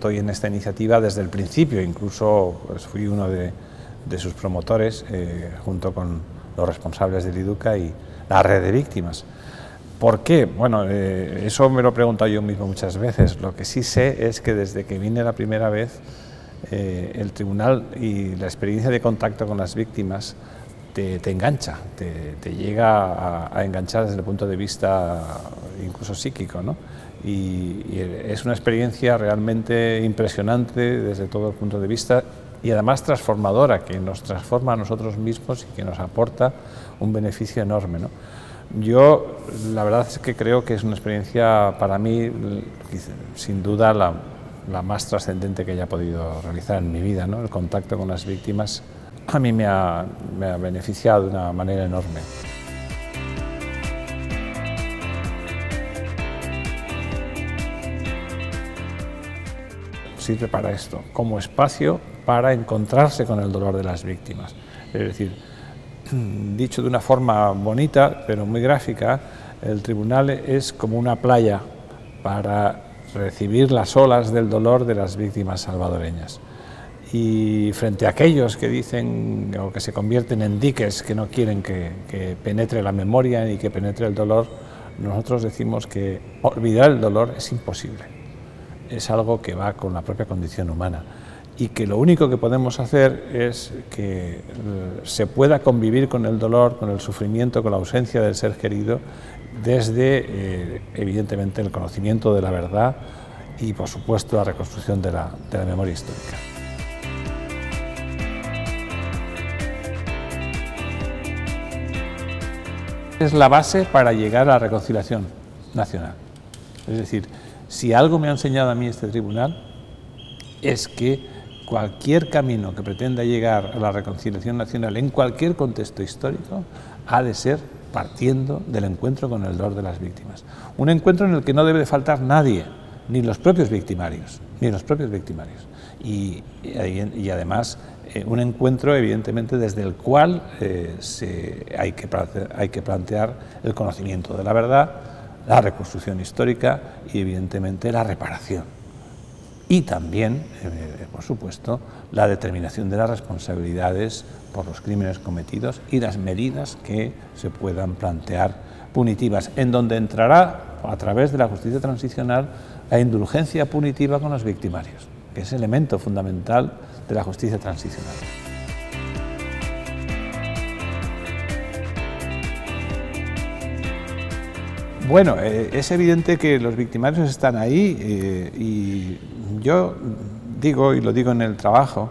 estoy en esta iniciativa desde el principio, incluso pues, fui uno de sus promotores, junto con los responsables del IDUCA y la red de víctimas. ¿Por qué? Bueno, eso me lo he preguntado yo mismo muchas veces. Lo que sí sé es que desde que vine la primera vez, el tribunal y la experiencia de contacto con las víctimas te engancha, te llega a enganchar desde el punto de vista incluso psíquico, ¿no? Y es una experiencia realmente impresionante desde todo el punto de vista y además transformadora, que nos transforma a nosotros mismos y que nos aporta un beneficio enorme, ¿no? Yo la verdad es que creo que es una experiencia para mí, sin duda, la más trascendente que haya podido realizar en mi vida, ¿no? El contacto con las víctimas a mí me ha beneficiado de una manera enorme. Sirve para esto, como espacio para encontrarse con el dolor de las víctimas. Es decir, dicho de una forma bonita, pero muy gráfica, el tribunal es como una playa para recibir las olas del dolor de las víctimas salvadoreñas. Y frente a aquellos que dicen o que se convierten en diques, que no quieren que penetre la memoria y que penetre el dolor, nosotros decimos que olvidar el dolor es imposible. Es algo que va con la propia condición humana y que lo único que podemos hacer es que se pueda convivir con el dolor, con el sufrimiento, con la ausencia del ser querido, desde evidentemente el conocimiento de la verdad y por supuesto la reconstrucción de la memoria histórica. Es la base para llegar a la reconciliación nacional. Es decir, si algo me ha enseñado a mí este tribunal es que cualquier camino que pretenda llegar a la reconciliación nacional en cualquier contexto histórico ha de ser partiendo del encuentro con el dolor de las víctimas. Un encuentro en el que no debe de faltar nadie, ni los propios victimarios, Y además un encuentro evidentemente desde el cual hay que plantear el conocimiento de la verdad, la reconstrucción histórica y evidentemente la reparación. Y también, por supuesto, la determinación de las responsabilidades por los crímenes cometidos y las medidas que se puedan plantear punitivas, en donde entrará, a través de la justicia transicional, la indulgencia punitiva con los victimarios, que es el elemento fundamental de la justicia transicional. Bueno, es evidente que los victimarios están ahí y yo digo, y lo digo en el trabajo,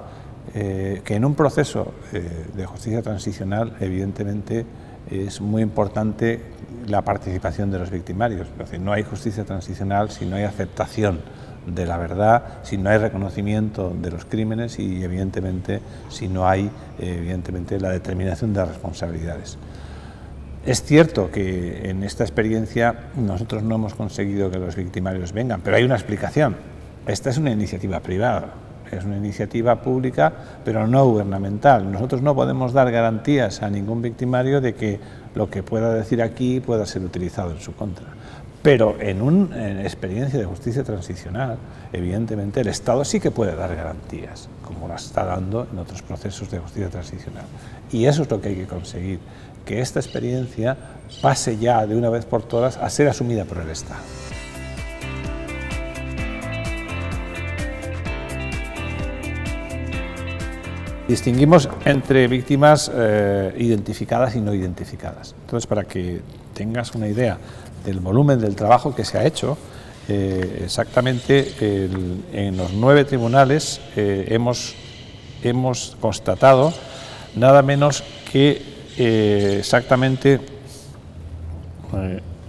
que en un proceso de justicia transicional evidentemente es muy importante la participación de los victimarios. Es decir, no hay justicia transicional si no hay aceptación de la verdad, si no hay reconocimiento de los crímenes y evidentemente si no hay la determinación de las responsabilidades. Es cierto que en esta experiencia nosotros no hemos conseguido que los victimarios vengan, pero hay una explicación. Esta es una iniciativa privada, es una iniciativa pública, pero no gubernamental. Nosotros no podemos dar garantías a ningún victimario de que lo que pueda decir aquí pueda ser utilizado en su contra. Pero en una experiencia de justicia transicional, evidentemente el Estado sí que puede dar garantías, como las está dando en otros procesos de justicia transicional. Y eso es lo que hay que conseguir, que esta experiencia pase ya de una vez por todas a ser asumida por el Estado. Distinguimos entre víctimas identificadas y no identificadas. Entonces, para que tengas una idea del volumen del trabajo que se ha hecho, exactamente en los 9 tribunales hemos constatado nada menos que exactamente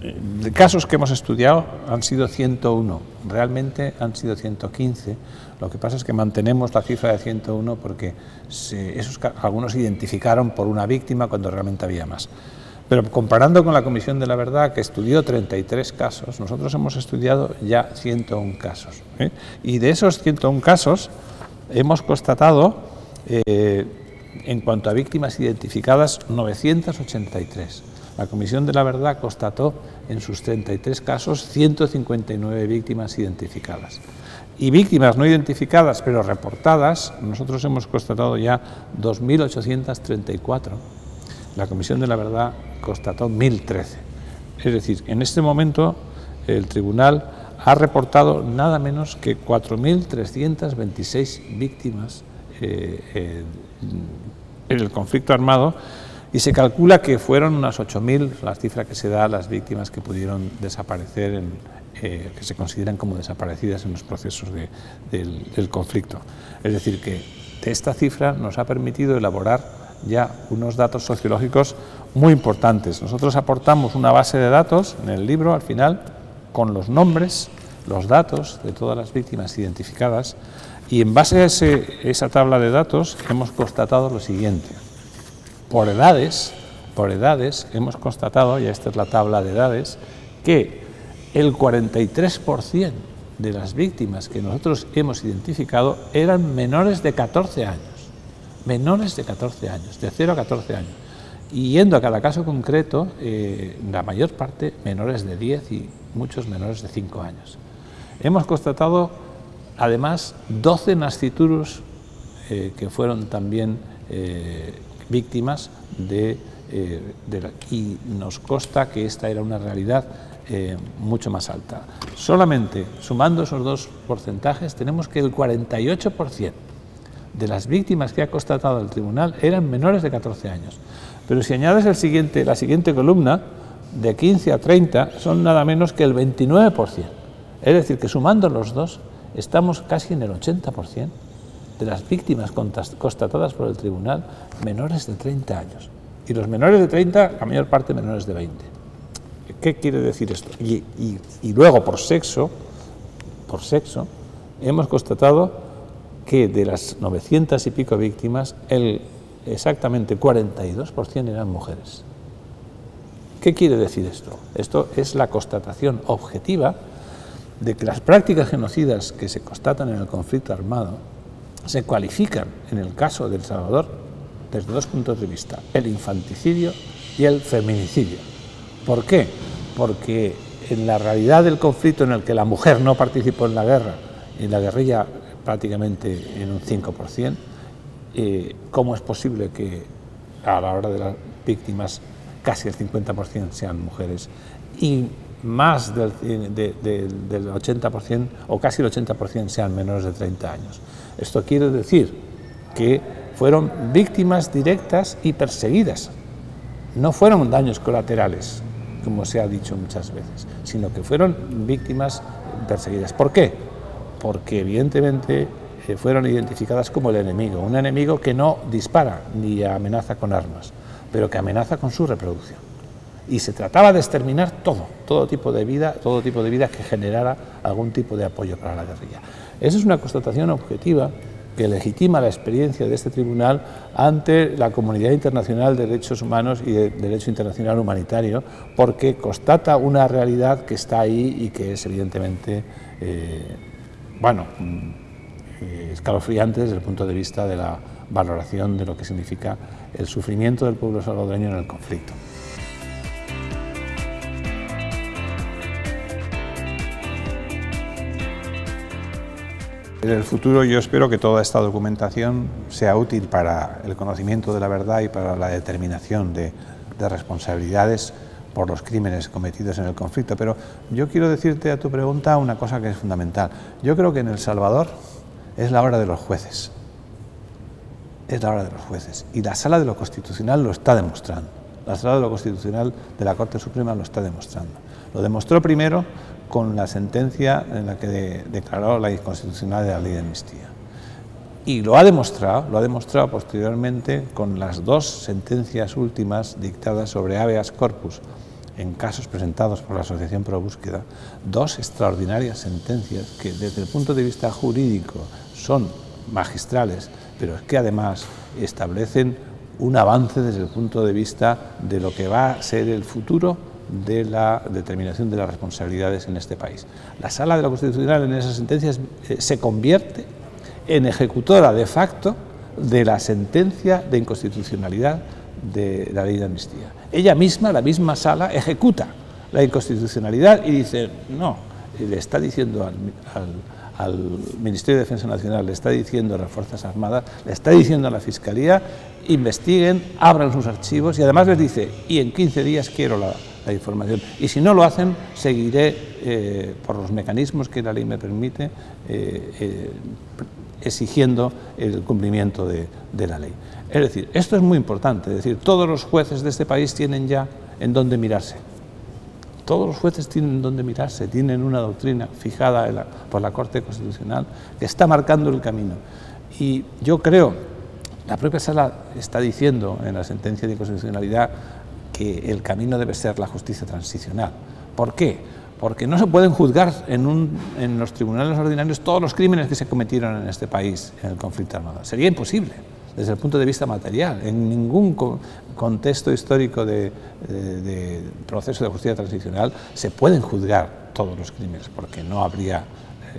de casos que hemos estudiado han sido 101, realmente han sido 115, lo que pasa es que mantenemos la cifra de 101 porque algunos se identificaron por una víctima cuando realmente había más. Pero comparando con la Comisión de la Verdad, que estudió 33 casos, nosotros hemos estudiado ya 101 casos. Y de esos 101 casos hemos constatado, en cuanto a víctimas identificadas, 983. La Comisión de la Verdad constató en sus 33 casos 159 víctimas identificadas. Y víctimas no identificadas, pero reportadas, nosotros hemos constatado ya 2.834. La Comisión de la Verdad constató 1.013. Es decir, en este momento el Tribunal ha reportado nada menos que 4.326 víctimas en el conflicto armado, y se calcula que fueron unas 8.000, la cifra que se da, las víctimas que pudieron desaparecer, que se consideran como desaparecidas en los procesos del conflicto. Es decir, que de esta cifra nos ha permitido elaborar ya unos datos sociológicos muy importantes. Nosotros aportamos una base de datos en el libro, al final, con los nombres, los datos de todas las víctimas identificadas, y en base a esa tabla de datos hemos constatado lo siguiente. Por edades hemos constatado, y esta es la tabla de edades, que el 43% de las víctimas que nosotros hemos identificado eran menores de 14 años. Menores de 14 años, de 0 a 14 años. Y yendo a cada caso concreto, la mayor parte menores de 10 y muchos menores de 5 años. Hemos constatado, además, 12 nasciturus que fueron también víctimas y nos consta que esta era una realidad mucho más alta. Solamente sumando esos dos porcentajes tenemos que el 48% de las víctimas que ha constatado el tribunal eran menores de 14 años. Pero si añades la siguiente columna, de 15 a 30, son nada menos que el 29%. Es decir, que sumando los dos, estamos casi en el 80% de las víctimas constatadas por el tribunal menores de 30 años. Y los menores de 30, la mayor parte menores de 20. ¿Qué quiere decir esto? Y luego, por sexo, hemos constatado que de las 900 y pico víctimas, exactamente 42% eran mujeres. ¿Qué quiere decir esto? Esto es la constatación objetiva de que las prácticas genocidas que se constatan en el conflicto armado se cualifican, en el caso de El Salvador, desde dos puntos de vista: el infanticidio y el feminicidio. ¿Por qué? Porque en la realidad del conflicto, en el que la mujer no participó en la guerra, y la guerrilla prácticamente en un 5%, ¿cómo es posible que a la hora de las víctimas casi el 50% sean mujeres y más del 80% o casi el 80% sean menores de 30 años? Esto quiere decir que fueron víctimas directas y perseguidas. No fueron daños colaterales, como se ha dicho muchas veces, sino que fueron víctimas perseguidas. ¿Por qué? Porque evidentemente fueron identificadas como el enemigo, un enemigo que no dispara ni amenaza con armas, pero que amenaza con su reproducción. Y se trataba de exterminar todo tipo de vida que generara algún tipo de apoyo para la guerrilla. Esa es una constatación objetiva que legitima la experiencia de este tribunal ante la comunidad internacional de derechos humanos y de derecho internacional humanitario, porque constata una realidad que está ahí y que es evidentemente, escalofriante desde el punto de vista de la valoración de lo que significa el sufrimiento del pueblo salvadoreño en el conflicto. En el futuro yo espero que toda esta documentación sea útil para el conocimiento de la verdad y para la determinación de responsabilidades por los crímenes cometidos en el conflicto. Pero yo quiero decirte a tu pregunta una cosa que es fundamental. Yo creo que en El Salvador es la hora de los jueces. Es la hora de los jueces. Y la Sala de lo Constitucional lo está demostrando. La Sala de lo Constitucional de la Corte Suprema lo está demostrando. Lo demostró primero con la sentencia en la que declaró la inconstitucionalidad de la ley de amnistía. Y lo ha demostrado posteriormente con las dos sentencias últimas dictadas sobre habeas corpus en casos presentados por la Asociación Pro Búsqueda, dos extraordinarias sentencias que desde el punto de vista jurídico son magistrales, pero es que además establecen un avance desde el punto de vista de lo que va a ser el futuro de la determinación de las responsabilidades en este país. La Sala de lo Constitucional en esas sentencias se convierte en ejecutora de facto de la sentencia de inconstitucionalidad de la ley de amnistía. Ella misma, la misma sala, ejecuta la inconstitucionalidad y dice, no, y le está diciendo al Ministerio de Defensa Nacional, le está diciendo a las Fuerzas Armadas, le está diciendo a la Fiscalía, investiguen, abran sus archivos y además les dice, y en 15 días quiero la información. Y si no lo hacen, seguiré por los mecanismos que la ley me permite exigiendo el cumplimiento de la ley. Es decir, esto es muy importante, es decir, todos los jueces de este país tienen ya en dónde mirarse. Todos los jueces tienen dónde mirarse, tienen una doctrina fijada por la Corte Constitucional que está marcando el camino. Y yo creo, la propia Sala está diciendo en la sentencia de inconstitucionalidad que el camino debe ser la justicia transicional. ¿Por qué? Porque no se pueden juzgar en los tribunales ordinarios todos los crímenes que se cometieron en este país en el conflicto armado. Sería imposible desde el punto de vista material. En ningún contexto histórico de proceso de justicia transicional se pueden juzgar todos los crímenes, porque no habría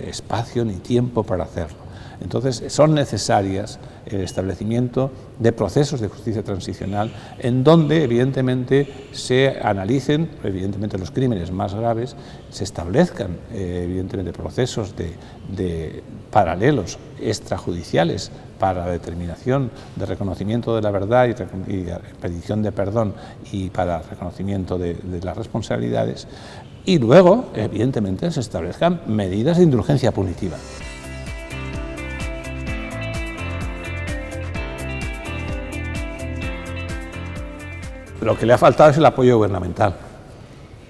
espacio ni tiempo para hacerlo. Entonces, son necesarias el establecimiento de procesos de justicia transicional en donde, evidentemente, se analicen, evidentemente, los crímenes más graves, se establezcan, evidentemente, procesos de paralelos extrajudiciales para la determinación de reconocimiento de la verdad y petición de perdón y para reconocimiento de las responsabilidades, y luego, evidentemente, se establezcan medidas de indulgencia punitiva. Lo que le ha faltado es el apoyo gubernamental,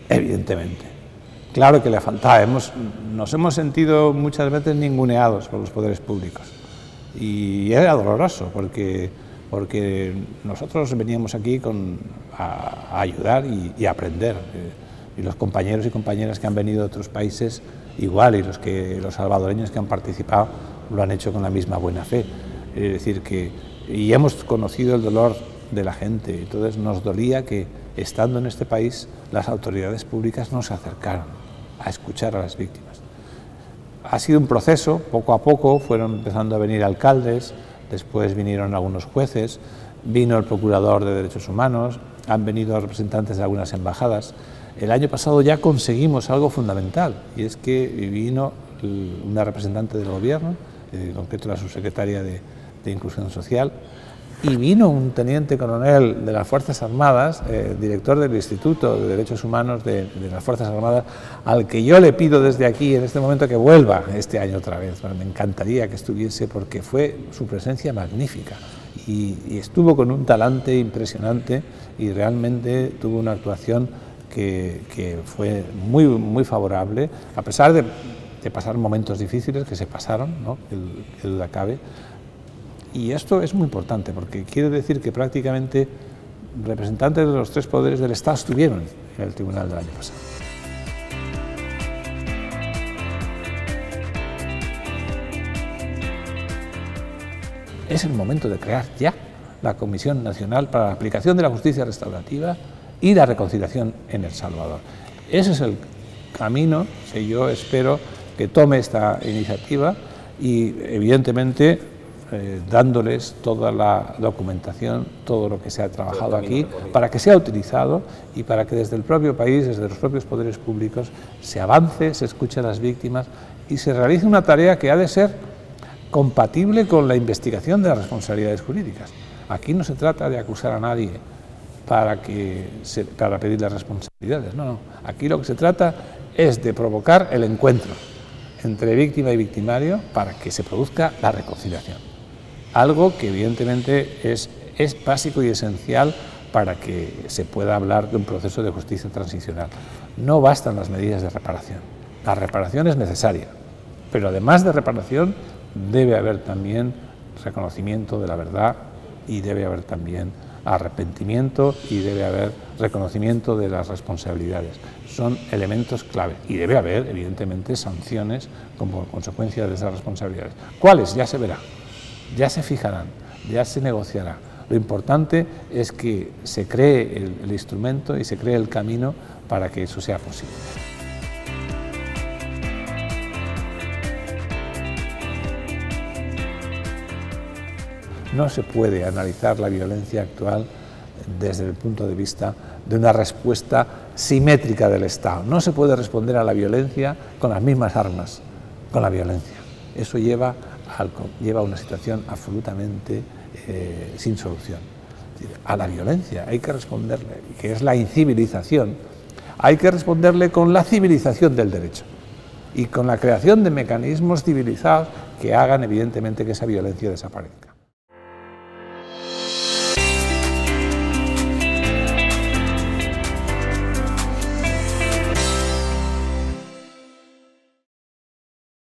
evidentemente. Claro que le ha faltado. Nos hemos sentido muchas veces ninguneados por los poderes públicos. Y era doloroso, porque nosotros veníamos aquí a ayudar y a aprender. Y los compañeros y compañeras que han venido de otros países, igual, y los salvadoreños que han participado, lo han hecho con la misma buena fe. Es decir, y hemos conocido el dolor de la gente, entonces nos dolía que, estando en este país, las autoridades públicas no se acercaran a escuchar a las víctimas. Ha sido un proceso, poco a poco fueron empezando a venir alcaldes, después vinieron algunos jueces, vino el procurador de Derechos Humanos, han venido representantes de algunas embajadas. El año pasado ya conseguimos algo fundamental, y es que vino una representante del gobierno, en concreto la subsecretaria de Inclusión Social, y vino un teniente coronel de las Fuerzas Armadas, director del Instituto de Derechos Humanos de las Fuerzas Armadas, al que yo le pido desde aquí en este momento que vuelva este año otra vez. Bueno, me encantaría que estuviese, porque fue su presencia magnífica y estuvo con un talante impresionante y realmente tuvo una actuación que fue muy favorable, a pesar de pasar momentos difíciles que se pasaron, ¿no? Que duda cabe. Y esto es muy importante, porque quiere decir que prácticamente representantes de los tres poderes del Estado estuvieron en el tribunal del año pasado. Es el momento de crear ya la Comisión Nacional para la Aplicación de la Justicia Restaurativa y la Reconciliación en El Salvador. Ese es el camino que yo espero que tome esta iniciativa y, evidentemente, dándoles toda la documentación, todo lo que se ha trabajado aquí, para que sea utilizado y para que desde el propio país, desde los propios poderes públicos, se avance, se escuche a las víctimas y se realice una tarea que ha de ser compatible con la investigación de las responsabilidades jurídicas. Aquí no se trata de acusar a nadie para pedir las responsabilidades, no. Aquí lo que se trata es de provocar el encuentro entre víctima y victimario para que se produzca la reconciliación. Algo que evidentemente es básico y esencial para que se pueda hablar de un proceso de justicia transicional. No bastan las medidas de reparación. La reparación es necesaria, pero además de reparación debe haber también reconocimiento de la verdad y debe haber también arrepentimiento y debe haber reconocimiento de las responsabilidades. Son elementos clave y debe haber, evidentemente, sanciones como consecuencia de esas responsabilidades. ¿Cuáles? Ya se verá. Ya se fijarán, ya se negociará. Lo importante es que se cree el instrumento y se cree el camino para que eso sea posible. No se puede analizar la violencia actual desde el punto de vista de una respuesta simétrica del Estado. No se puede responder a la violencia con las mismas armas, con la violencia. Eso lleva a una situación absolutamente sin solución. A la violencia hay que responderle, que es la incivilización, hay que responderle con la civilización del derecho y con la creación de mecanismos civilizados que hagan evidentemente que esa violencia desaparezca.